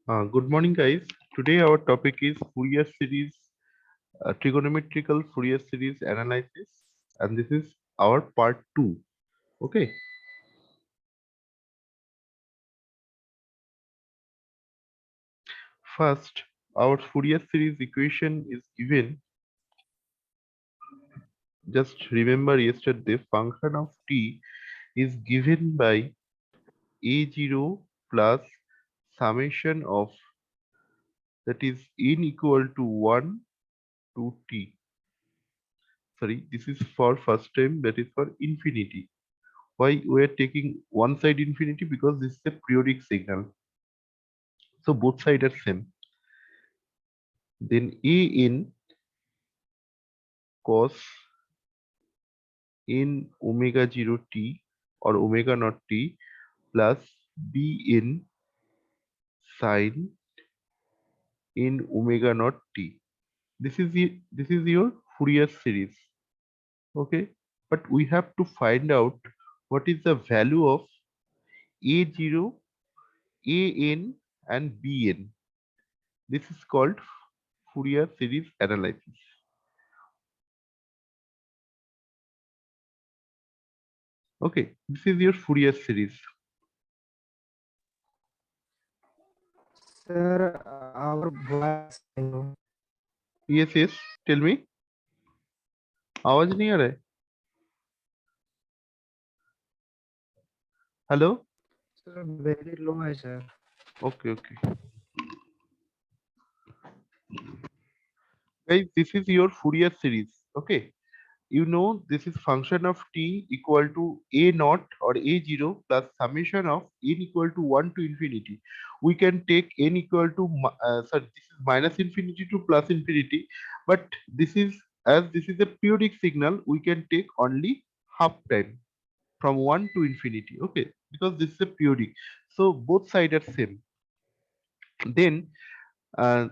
Good morning, guys. Today our topic is Fourier series, trigonometrical Fourier series analysis, and this is our part two. Okay. First, our Fourier series equation is given. Just remember yesterday, function of t is given by a0 plus summation of, that is n equal to 1 to t. Sorry, this is for first time, that is for infinity. Why we are taking one side infinity? Because this is a periodic signal, so both sides are same. Then a in cos in omega 0 t or omega naught t plus b in sin in omega naught t. This is your Fourier series. Okay, but we have to find out what is the value of a0, an, and bn. This is called Fourier series analysis. Okay, this is your Fourier series. Sir, our voice hello. Yes, yes. Tell me. आवाज नहीं आ रहा है. Hello. Sir, very low है sir. Okay, okay. Guys, this is your Fourier series. Okay. You know this is function of t equal to a naught or a0 plus summation of n equal to 1 to infinity. We can take n equal to sorry, this is minus infinity to plus infinity, but this is, as this is a periodic signal, we can take only half time from 1 to infinity. Okay, because this is a periodic, so both sides are same. Then uh,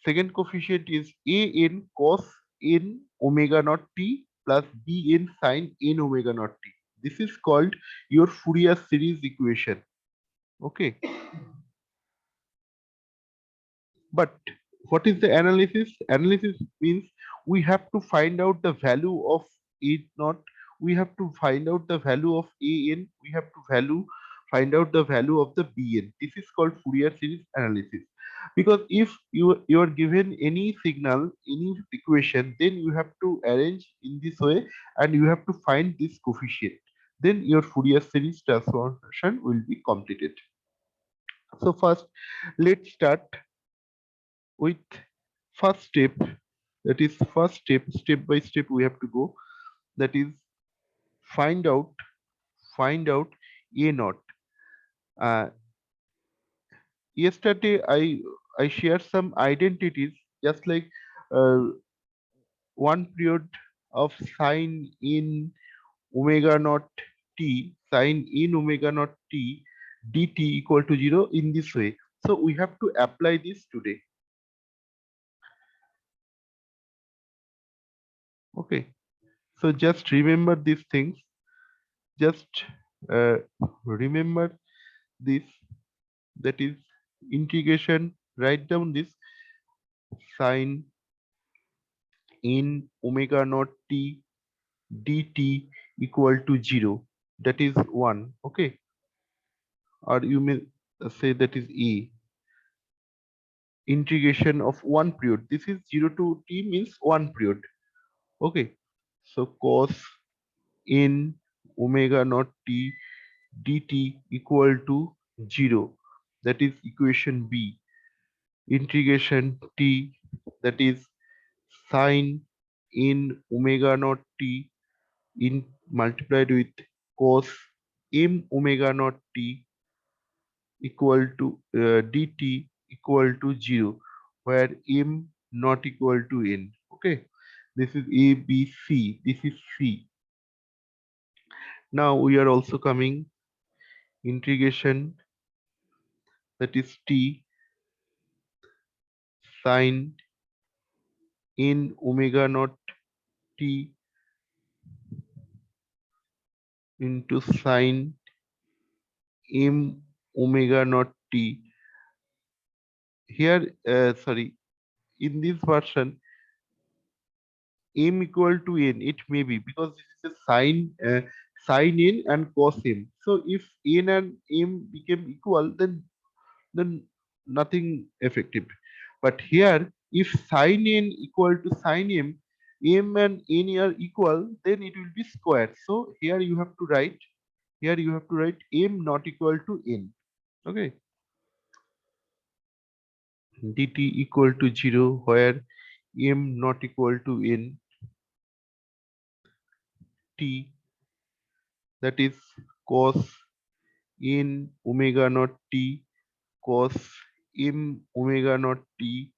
second coefficient is a n cos n omega naught t plus b n sin n omega naught t. This is called your Fourier series equation. Okay, but what is the analysis? Analysis means we have to find out the value of a naught. We have to find out the value of a n. We have to find out the value of the bn. This is called Fourier series analysis. Because if you are given any signal, any equation, then you have to arrange in this way, and you have to find this coefficient. Then your Fourier series transformation will be completed. So first, let's start with first step. That is first step by step we have to go. That is find out find out a naught. uh, Yesterday I shared some identities, just like uh, one period of sine in omega naught t, sine in omega naught t dt equal to 0 in this way. So we have to apply this today. Okay, so just remember these things. Just uh, remember this. That is integration. Write down this sine in omega naught t dt equal to 0. That is 1. Okay, or you may say that is a integration of one period. This is 0 to t means one period. Okay, so cos in omega naught t dt equal to 0. That is equation b. Integration t, that is sine in omega naught t in multiplied with cos m omega naught t equal to dt equal to 0, where m not equal to n. Okay, this is a b c, this is c. Now we are also coming integration, that is t sine in omega naught t into sine m omega naught t here, sorry, in this version, m equal to n, it may be because this is a sine n and cos m. So if n and m became equal, then nothing effective. But here, if sine n equal to sine m and n are equal, then it will be square. So here you have to write m not equal to n. Okay, dt equal to 0, where m not equal to n, t, that is cos n omega naught t, cos m omega naught t,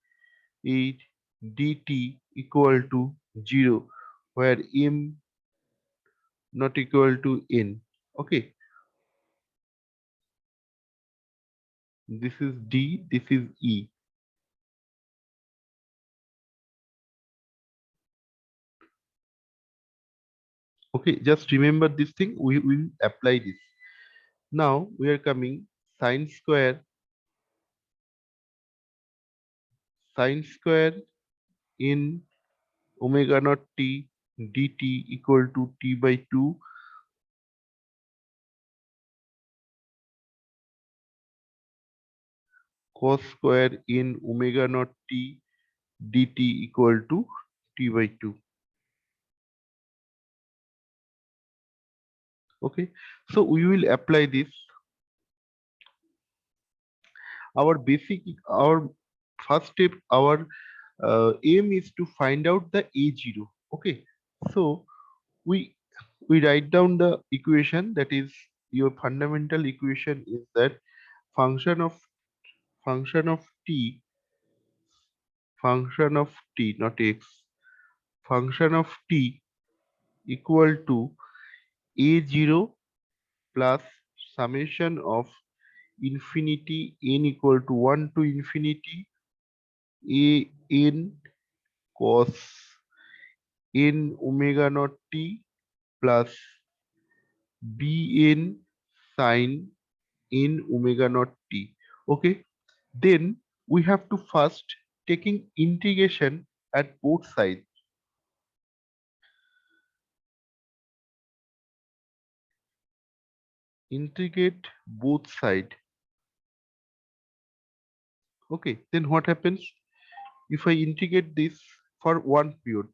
is dt equal to 0, where m not equal to n. Okay, this is d, this is e. Okay, just remember this thing, we will apply this. Now we are coming sine square in omega naught t dt equal to t by 2, cos square in omega naught t dt equal to t by 2. Okay, so we will apply this. Our first step, our aim is to find out the a0. Okay, so we we write down the equation, that is your fundamental equation is that function of function of t function of t, not x, function of t equal to a0 plus summation of infinity n equal to 1 to infinity a n cos n omega naught t plus bn sin n omega naught t. Okay, then we have to first taking integration at both sides. Integrate both side. Okay, then what happens if I integrate this for one period?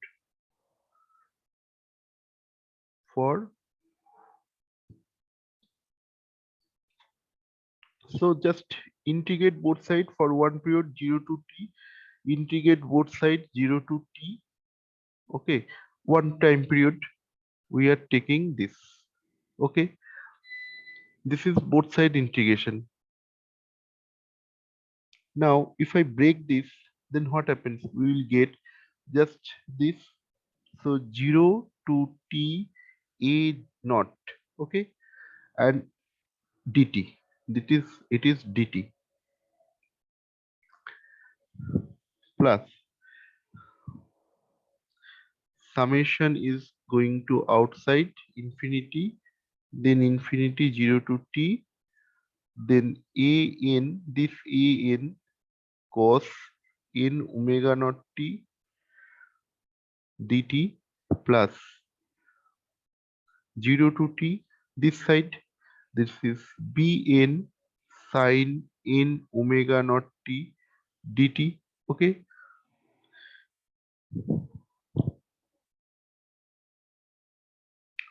For so just integrate both side for one period 0 to t, integrate both side 0 to t. Okay, one time period we are taking this. Okay, this is both side integration. Now if I break this, then what happens? We will get just this. So 0 to t a naught. Okay, and dt, it is dt plus summation is going to outside infinity, then infinity 0 to t, then a n, this a n cos n omega naught t dt plus 0 to t, this side, this is bn sin n omega naught t dt. Okay,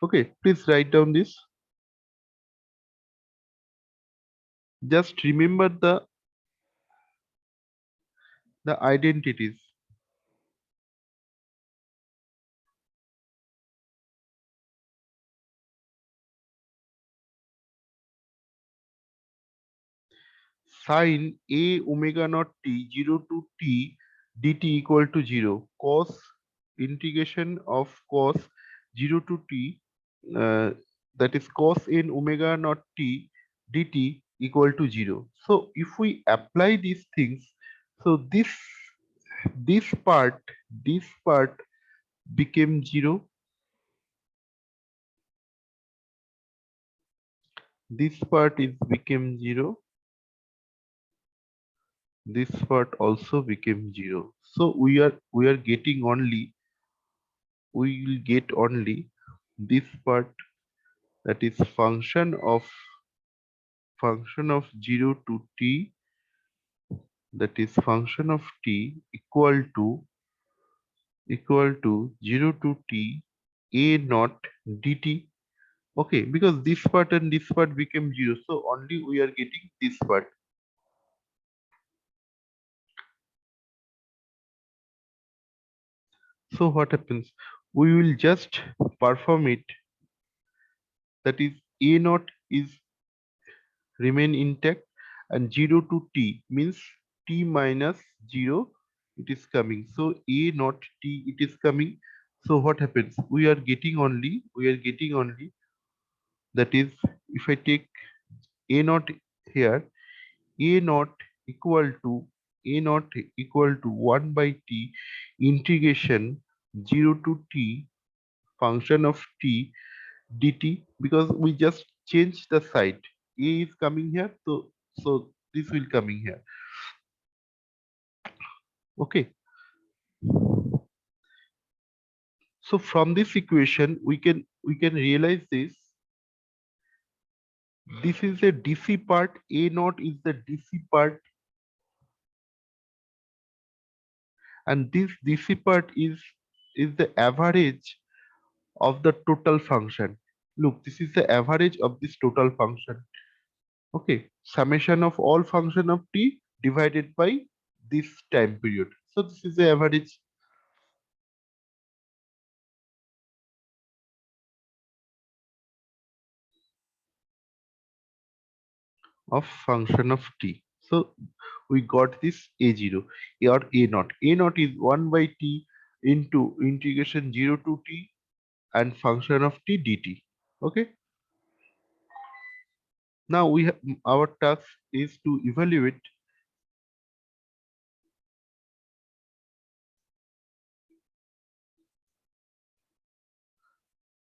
okay, please write down this. Just remember the identities. Sin a omega naught t 0 to t dt equal to 0, cos integration of cos 0 to t, uh, that is cos n omega naught t dt equal to 0. So if we apply these things, so this part became 0, this part is became 0, this part also became 0. So we are getting only, we will get only this part, that is function of 0 to t, that is function of t equal to 0 to t a naught dt. Okay, because this part and this part became 0, so only we are getting this part. So what happens, we will just perform it, that is a naught is remain intact, and 0 to t means t minus 0 it is coming, so a not t it is coming. So what happens, we are getting only, that is, if I take a naught here, a naught equal to a naught equal to 1 by t integration 0 to t function of t dt, because we just change the side, a is coming here, so this will coming here. Okay, so from this equation we can realize this is a dc part, a naught is the dc part, and this dc part is the average of the total function. Look, this is the average of this total function. Okay, summation of all function of t divided by this time period, so this is the average of function of t. So we got this a0 or a naught. A naught is 1 by t into integration 0 to t and function of t dt. Okay. Now we have, our task is to evaluate.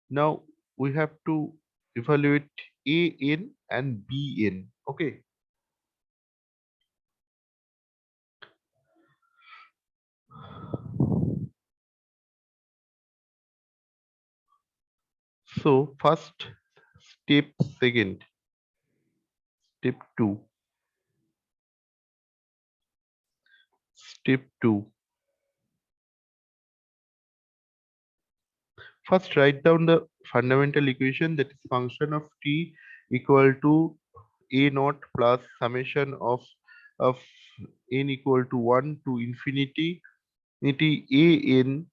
Now we have to evaluate a n and b n. Okay. So first step, second step two, step two. First, write down the fundamental equation, that is function of t equal to a naught plus summation of n equal to 1 to infinity a n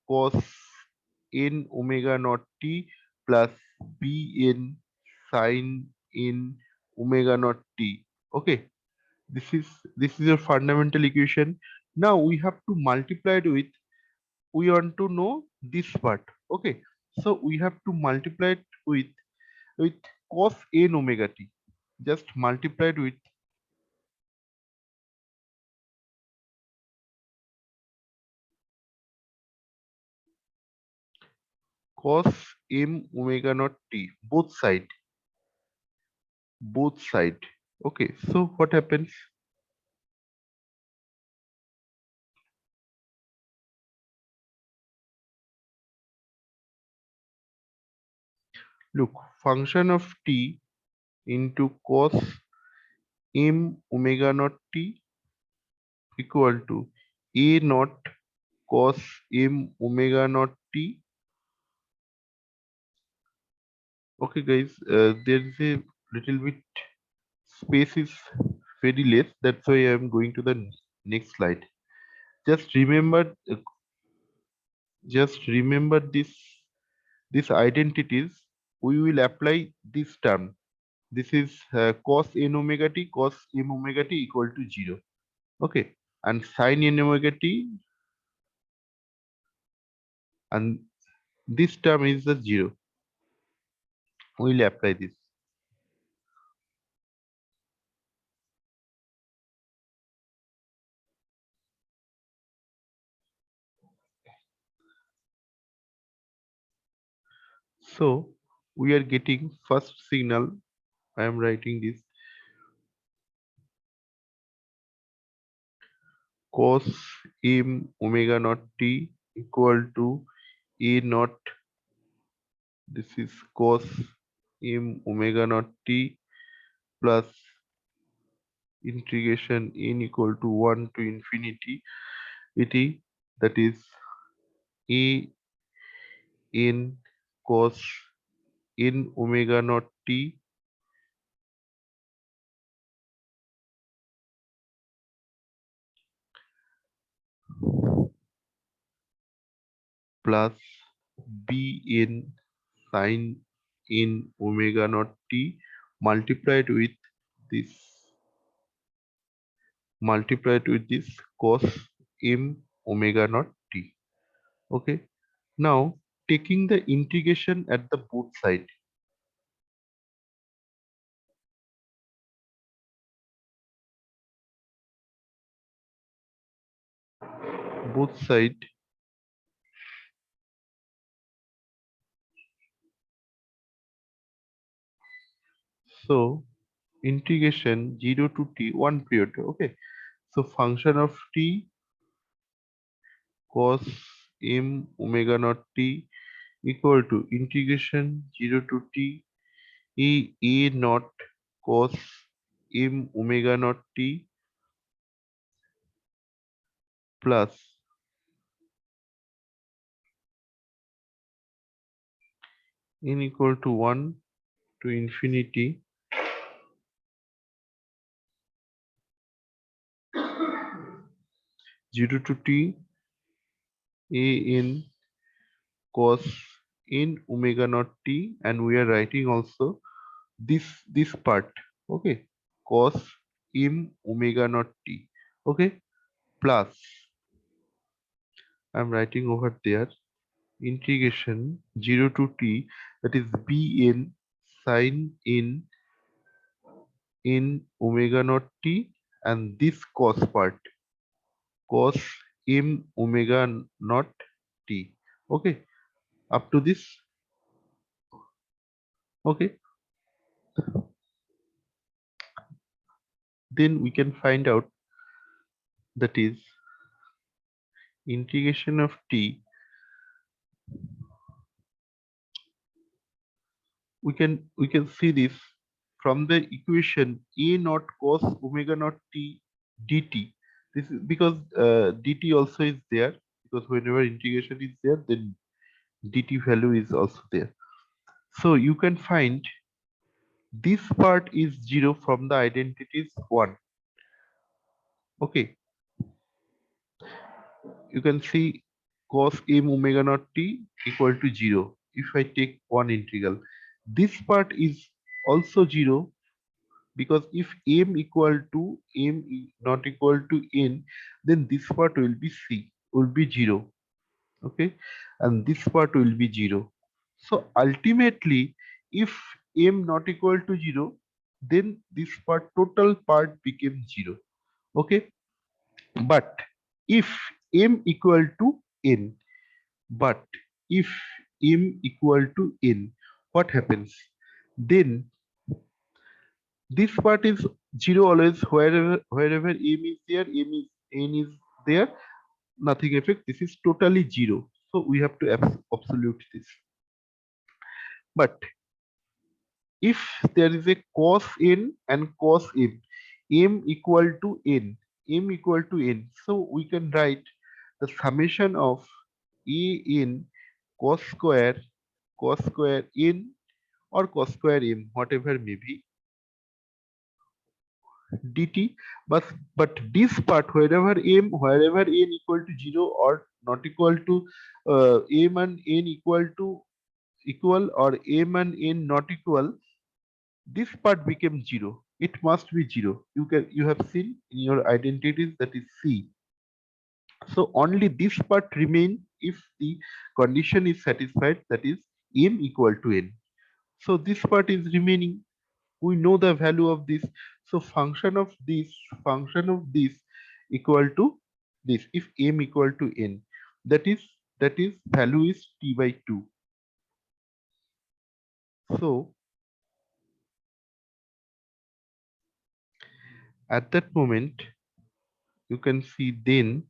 cos n omega naught t plus b n sin n omega naught t. Okay, this is your fundamental equation. Now we have to multiply it with, we want to know this part. Okay, so we have to multiply it with cos n omega t, just multiply it with cos m omega naught t, both side. Okay, so what happens, look, function of t into cos m omega naught t equal to a naught cos m omega naught t. Okay guys, there is a little bit space is very less, that's why I am going to the next slide. Just remember, this identities, we will apply this term. This is cos n omega t, cos m omega t equal to 0. Okay, and sin n omega t, and this term is the 0. We will apply this. So we are getting first signal. I am writing this. cos m omega naught t equal to a naught. This is cos m omega naught t plus integration n equal to 1 to infinity et, that is a n cos n omega naught t plus bn sin n omega naught t multiplied with this cos m omega naught t. Okay, now taking the integration at the both side, so integration 0 to t 1 period. Okay, so function of t cos m omega naught t equal to integration 0 to t a naught cos m omega naught t plus n equal to 1 to infinity 0 to t a n cos n omega naught t, and we are writing also this part. Okay, cos m omega naught t. Okay, plus I'm writing over there integration 0 to t, that is bn sin n omega naught t, and this cos part cos m omega naught t. Okay, up to this. Okay, then we can find out, that is integration of t, we can see this from the equation a naught cos omega naught t dt. This is because dt also is there, because whenever integration is there, then dt value is also there. So you can find this part is 0 from the identities 1. Okay, you can see cos m omega naught t equal to 0 if I take one integral. This part is also 0, because if m equal to not equal to n, then this part will be c, will be 0. Okay, and this part will be 0. So ultimately, if m not equal to 0, then this part, total part, became 0. Okay, but if m equal to n, but if m equal to n, what happens? Then this part is 0 always, wherever m is there, n is there, nothing effect, this is totally 0. So we have to absolute this. But if there is a cos n and cos m equal to n, so we can write the summation of a n cos square n or cos square m, whatever may be, dt. But this part, wherever n equal to 0 or not equal to, m and n equal to equal, or m and n not equal, this part became 0. It must be 0. You have seen in your identities, that is c. So only this part remain if the condition is satisfied, that is m equal to n. So this part is remaining. We know the value of this. So function of this equal to this, if m equal to n, that is value is t by 2. So at that moment you can see, then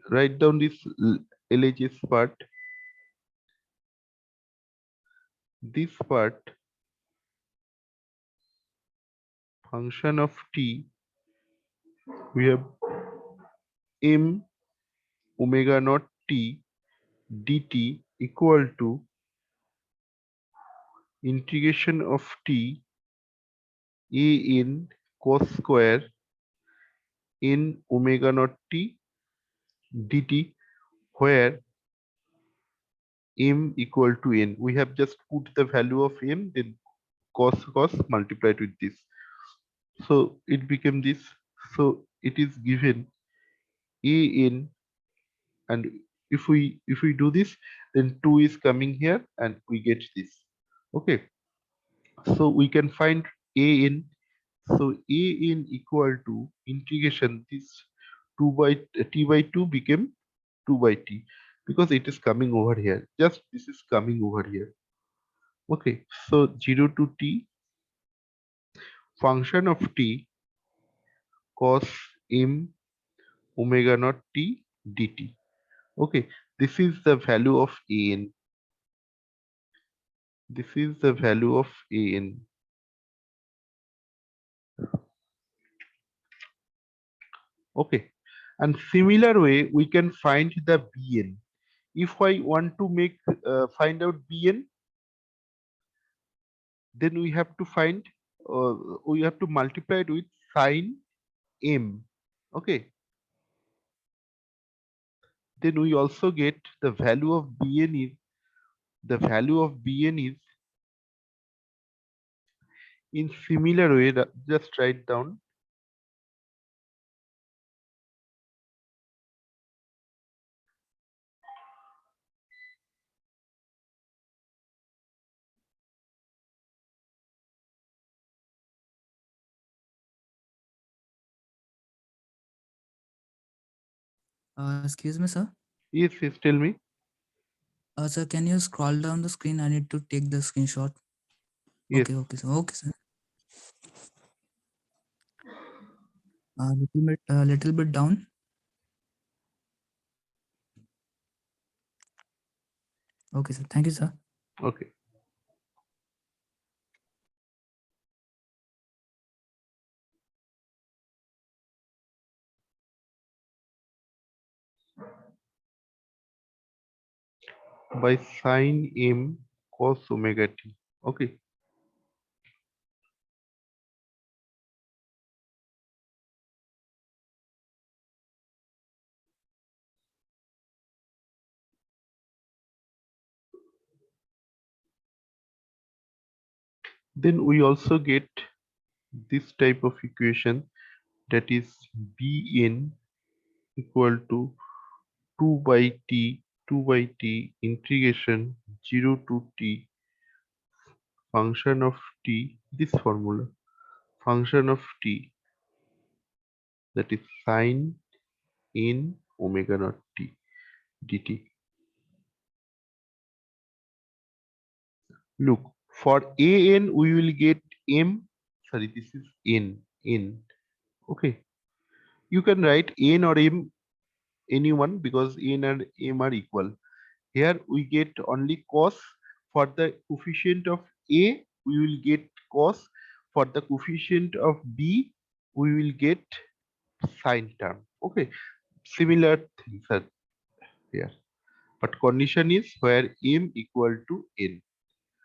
write down this LHS part. This part, function of t, we have m omega naught t dt equal to integration of t a n cos square n omega naught t dt, where m equal to n. We have just put the value of m, then cos multiplied with this. So it became this. So it is given a n, and if we do this, then 2 is coming here and we get this. Okay. So we can find a n. So a n equal to integration this 2 by t by 2 became 2 by t, because it is coming over here. Just this is coming over here. Okay. So 0 to t function of t cos m omega naught t dt. Okay. This is the value of an. This is the value of an. Okay. And similar way, we can find the bn. If I want to make find out bn, then we have to multiply it with sine m. Okay. Then we also get the value of bn is in similar way. Just write down. Excuse me, sir. Yes, yes, tell me. Sir, can you scroll down the screen? I need to take the screenshot. Yes. Okay, sir. Okay, sir. Little bit down. Okay, sir. Thank you, sir. Okay. By sine m cos omega t. Okay. Then we also get this type of equation, that is bn equal to 2 by t integration 0 to t function of t, this formula, function of t, that is sine n omega naught t dt. Look, for an we will get m, sorry, this is n. Okay. You can write n or m, anyone, because n and m are equal. Here we get only cos. For the coefficient of a, we will get cos. For the coefficient of b, we will get sine term. Okay. Similar things are here. But condition is where m equal to n.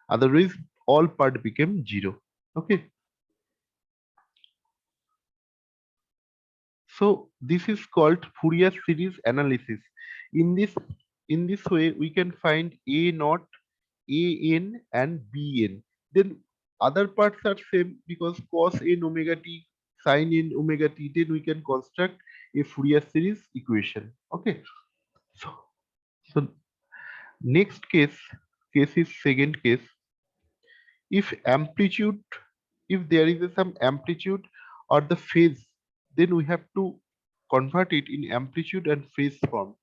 Otherwise, all part became 0. Okay. So this is called Fourier series analysis. In this way, we can find a naught, a n, and b n. Then other parts are same, because cos n omega t, sin n omega t. Then we can construct a Fourier series equation. Okay. So next case is second case. If amplitude, if there is some amplitude or the phase, then we have to convert it in amplitude and phase form.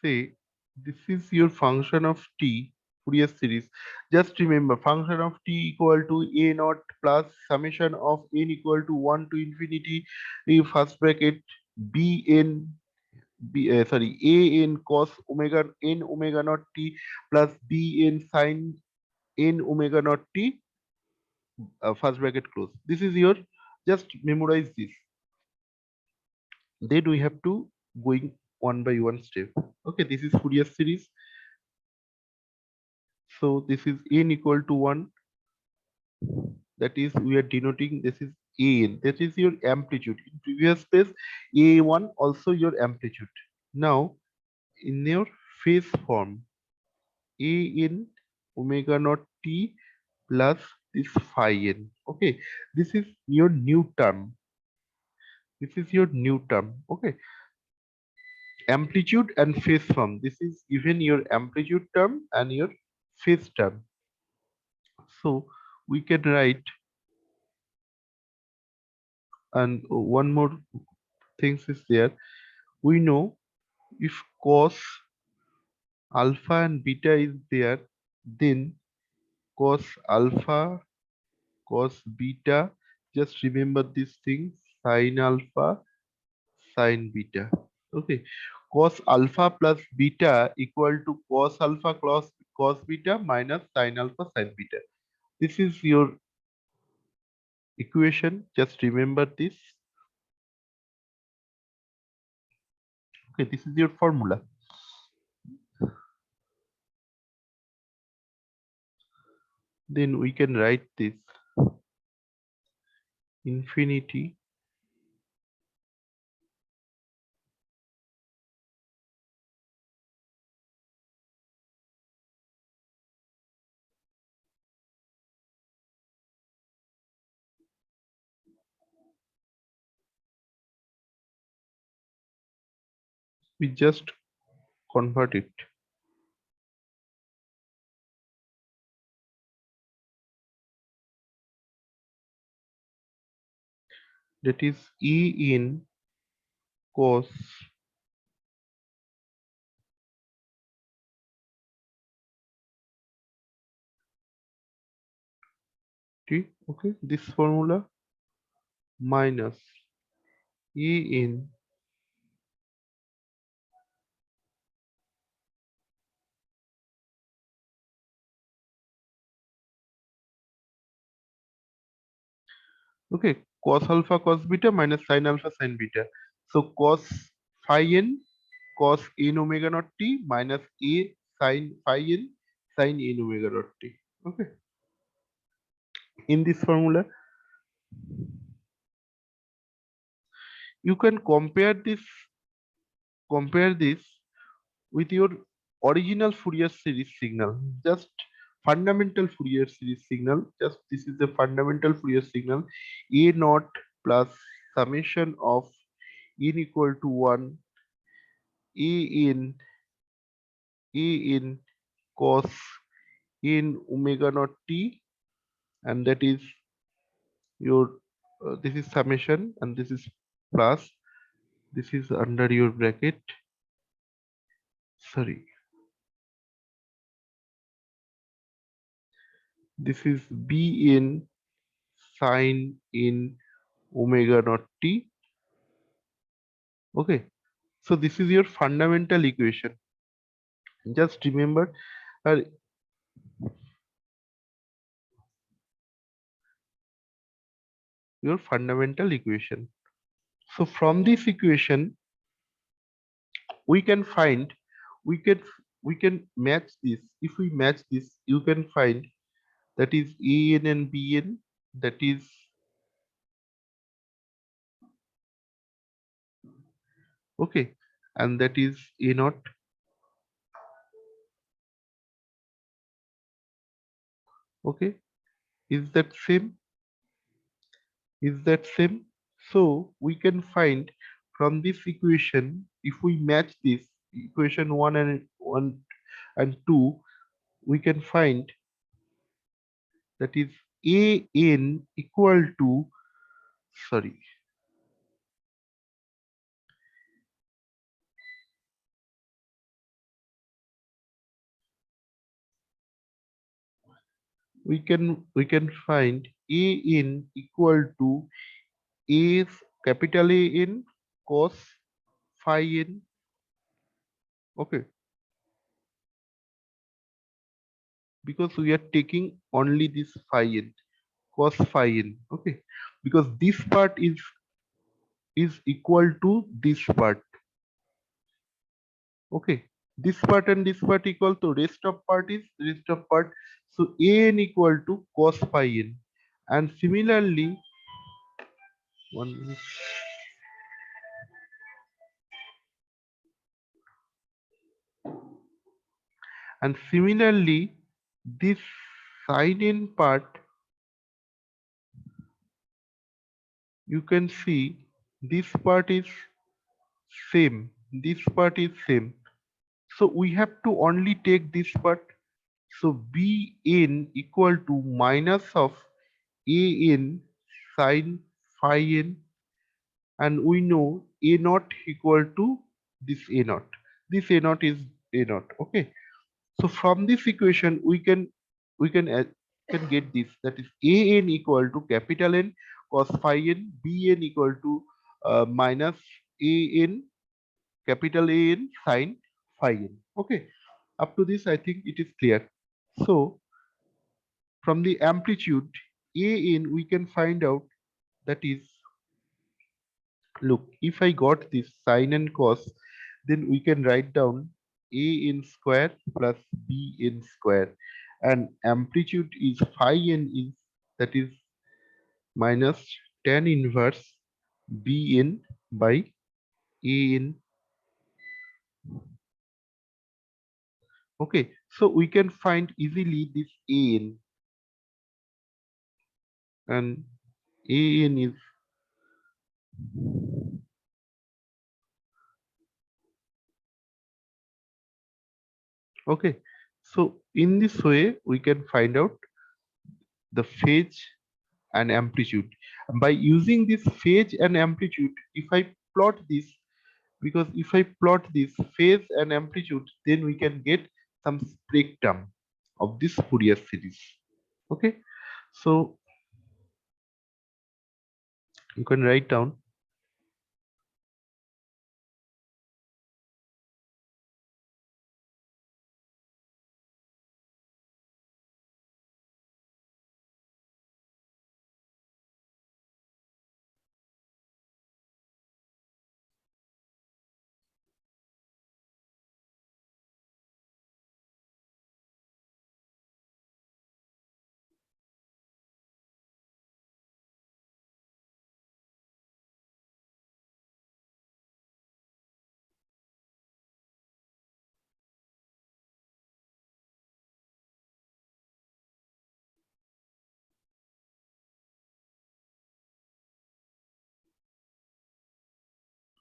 say this is your function of t Fourier series. Just remember function of t equal to a naught plus summation of n equal to 1 to infinity a first bracket b n a n cos omega n omega naught t plus b n sin n omega naught t first bracket close. This is your, just memorize this. Then we have to going one by one step. Okay, this is Fourier series. So this is n equal to 1. That is, we are denoting this is an. That is your amplitude. In previous space, a1 also your amplitude. Now, in your phase form, a in omega naught t plus this phi n. Okay, this is your new term. This is your new term. Okay, amplitude and phase form. This is even your amplitude term and your phase term. So we can write, and one more things is there. We know if cos alpha and beta is there, then cos alpha, cos beta, just remember these things, sin alpha, sin beta. Okay, cos alpha plus beta equal to cos alpha plus cos beta minus sin alpha sin beta. This is your equation, just remember this. Okay, this is your formula. Then we can write this infinity we just convert it. That is E in cos t. Okay, this formula minus E in okay cos alpha cos beta minus sin alpha sin beta. So cos phi n cos n omega naught t minus a sin phi n sin n omega naught t. Okay, in this formula you can compare this with your original Fourier series signal, just fundamental Fourier series signal. Just this is the fundamental Fourier signal, a naught plus summation of n equal to 1 a in a in cos n omega naught t, and that is your this is summation and this is plus, this is under your bracket, sorry, this is b in sin in omega naught t. Okay, so this is your fundamental equation. Just remember uh, your fundamental equation. So from this equation we can find, we can we can match this. If we match this, you can find that is an and bn, that is okay, and that is a naught. Okay, is that same? Is that same? So we can find from this equation, if we match this equation 1 and 2, we can find that is a n equal to, sorry, we can find a in equal to a capital A in cos phi n. Okay, because we are taking only this phi n, cos phi n. Okay, because this part is equal to this part. Okay, this part and this part equal to rest of part is rest of part. So an equal to cos phi n, and similarly one minute. And similarly this sin n part, you can see this part is same, this part is same. So we have to only take this part. So bn equal to minus of an sin phi n, and we know a naught equal to this a naught. This a naught is a naught. Okay, so from this equation we can get this, that is an equal to capital N cos phi n, bn equal to minus an capital An sin phi n. Okay, up to this I think it is clear. So from the amplitude an we can find out, that is, look, if I got this sin and cos, then we can write down a n square plus b n square, and amplitude is phi n is, that is, minus tan inverse b n by a n. Okay, so we can find easily this a n, and a n is, okay, so in this way we can find out the phase and amplitude. By using this phase and amplitude, if I plot this, because if I plot this phase and amplitude, then we can get some spectrum of this Fourier series. Okay, so you can write down.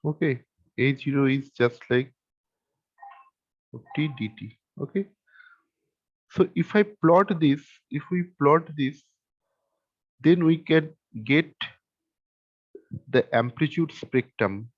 Okay, a0 is just like t dt. Okay, so if I plot this, if we plot this, then we can get the amplitude spectrum.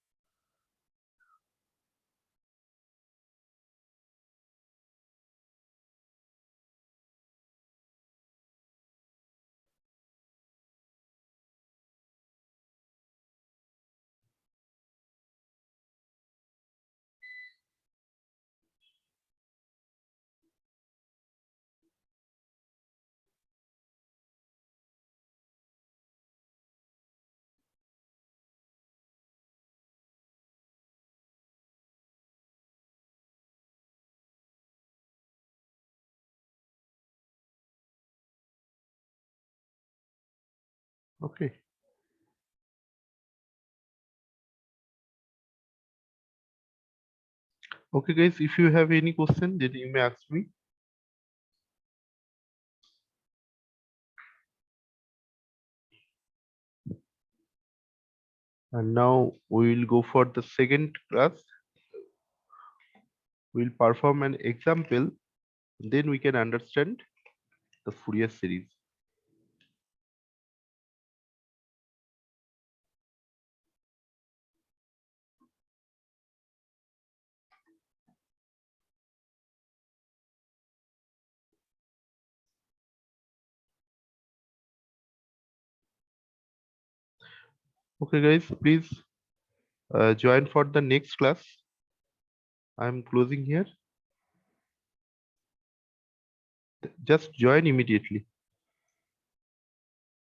Okay, okay guys, if you have any question, then you may ask me. And now we will go for the second class. We'll perform an example, then we can understand the Fourier series. Okay, guys, please join for the next class. I'm closing here. Just join immediately.